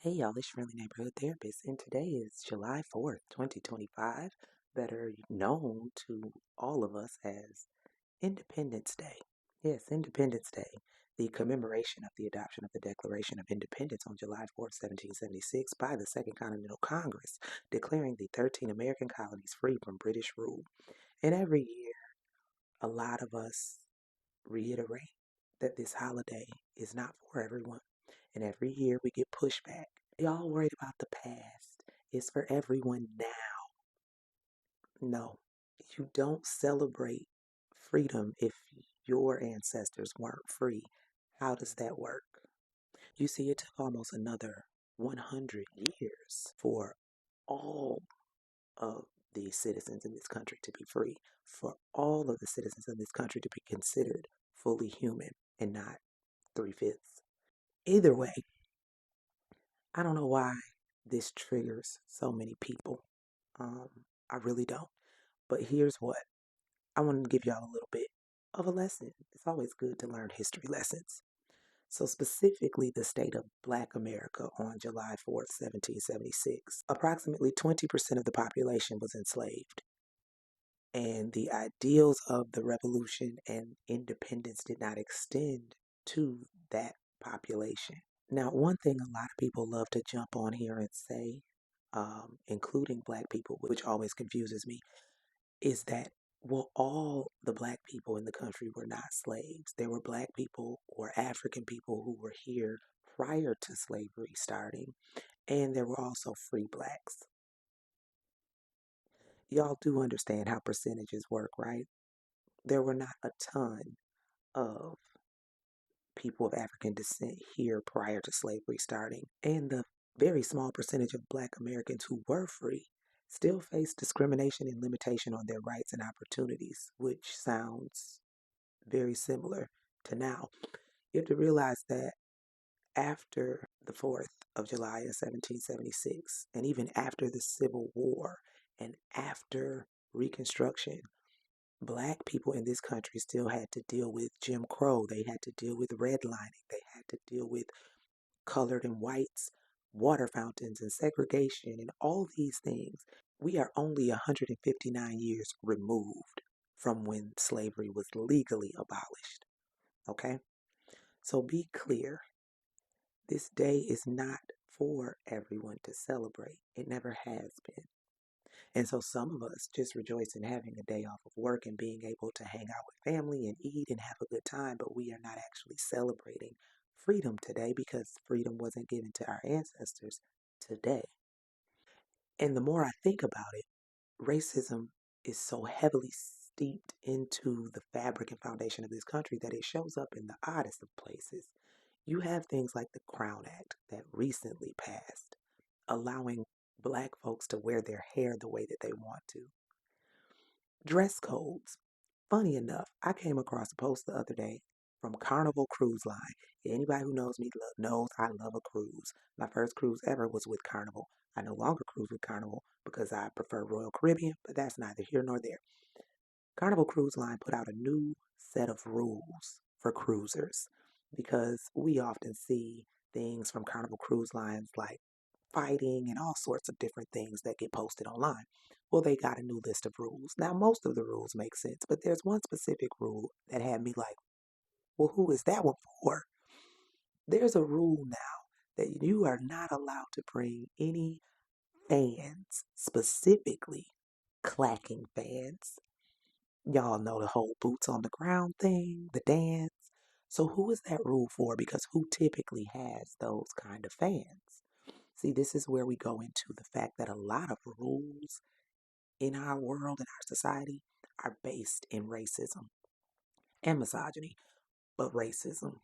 Hey y'all, it's Friendly Neighborhood Therapist, and today is July 4th, 2025, better known to all of us as Independence Day. Yes, Independence Day, the commemoration of the adoption of the Declaration of Independence on July 4th, 1776 by the Second Continental Congress, declaring the 13 American colonies free from British rule. And every year, a lot of us reiterate that this holiday is not for everyone. And every year we get pushback. Y'all worried about the past. It's for everyone now. No, you don't celebrate freedom if your ancestors weren't free. How does that work? You see, it took almost another 100 years for all of the citizens in this country to be free, for all of the citizens in this country to be considered fully human and not three-fifths. Either way, I don't know why this triggers so many people. Um, I really don't. But here's what I want to give y'all a little bit of a lesson. It's always good to learn history lessons. So, specifically, the state of Black America on July 4th, 1776, approximately 20% of the population was enslaved. And the ideals of the revolution and independence did not extend to that population. Now, one thing a lot of people love to jump on here and say, including Black people, which always confuses me, is that, well, all the Black people in the country were not slaves. There were Black people or African people who were here prior to slavery starting, and there were also free Blacks. Y'all do understand how percentages work, right? There were not a ton of people of African descent here prior to slavery starting, and the very small percentage of Black Americans who were free still face discrimination and limitation on their rights and opportunities, which sounds very similar to now. You have to realize that after the 4th of July of 1776, and even after the Civil War, and after Reconstruction, Black people in this country still had to deal with Jim Crow. They had to deal with redlining. They had to deal with colored and whites, water fountains, and segregation, and all these things. We are only 159 years removed from when slavery was legally abolished. Okay? So be clear. This day is not for everyone to celebrate. It never has been. And so some of us just rejoice in having a day off of work and being able to hang out with family and eat and have a good time, but we are not actually celebrating freedom today because freedom wasn't given to our ancestors today. And the more I think about it, racism is so heavily steeped into the fabric and foundation of this country that it shows up in the oddest of places. You have things like the Crown Act that recently passed, allowing Black folks to wear their hair the way that they want to. Dress codes. Funny enough, I came across a post the other day from Carnival Cruise Line. Anybody who knows me knows I love a cruise. My first cruise ever was with Carnival. I no longer cruise with Carnival because I prefer Royal Caribbean, but that's neither here nor there. Carnival Cruise Line put out a new set of rules for cruisers because we often see things from Carnival Cruise Lines like fighting and all sorts of different things that get posted online. Well, they got a new list of rules. Now, most of the rules make sense, but there's one specific rule that had me like, well, who is that one for? There's a rule now that you are not allowed to bring any fans, specifically clacking fans. Y'all know the whole boots on the ground thing, the dance. So, who is that rule for? Because who typically has those kind of fans? See, this is where we go into the fact that a lot of rules in our world, in our society, are based in racism and misogyny, but racism.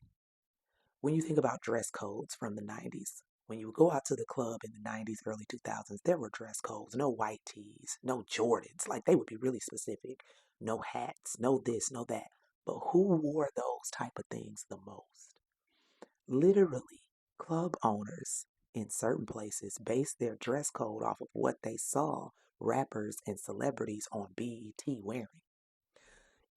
When you think about dress codes from the 90s, when you go out to the club in the 90s, early 2000s, there were dress codes, no white tees, no Jordans. Like they would be really specific. No hats, no this, no that. But who wore those type of things the most? Literally, club owners in certain places base their dress code off of what they saw rappers and celebrities on BET wearing.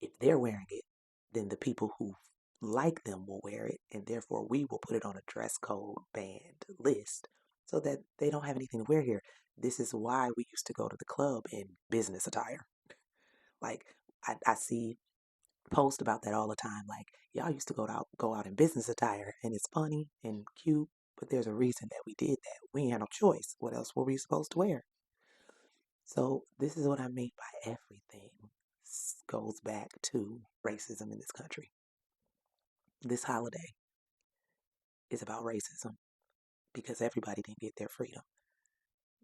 If they're wearing it, then the people who like them will wear it, and therefore we will put it on a dress code banned list. so that they don't have anything to wear here. This is why we used to go to the club in business attire. Like I see posts about that all the time. Like y'all used to go out in business attire, and it's funny and cute, but there's a reason that we did that. We ain't had no choice. What else were we supposed to wear? So this is what I mean by everything goes back to racism in this country. This holiday is about racism because everybody didn't get their freedom.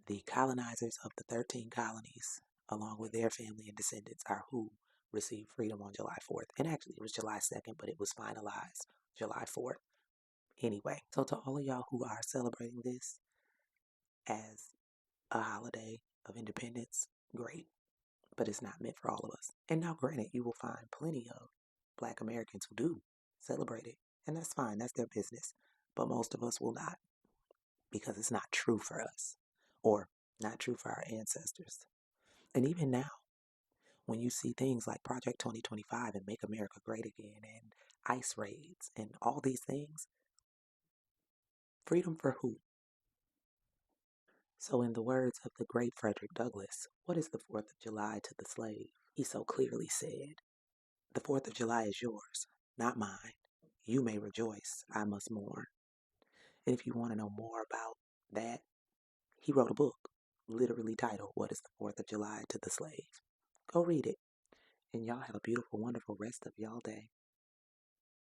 The colonizers of the 13 colonies, along with their family and descendants, are who received freedom on July 4th. And actually, it was July 2nd, but it was finalized July 4th. Anyway, so to all of y'all who are celebrating this as a holiday of independence, great. But it's not meant for all of us. And now, granted, you will find plenty of Black Americans who do celebrate it. And that's fine, that's their business. But most of us will not because it's not true for us or not true for our ancestors. And even now, when you see things like Project 2025 and Make America Great Again and ICE raids and all these things, freedom for who? So, in the words of the great Frederick Douglass, what is the 4th of July to the slave? He so clearly said, "The 4th of July is yours, not mine. You may rejoice, I must mourn." And if you want to know more about that, he wrote a book literally titled, "What is the 4th of July to the Slave?" Go read it. And y'all have a beautiful, wonderful rest of y'all day.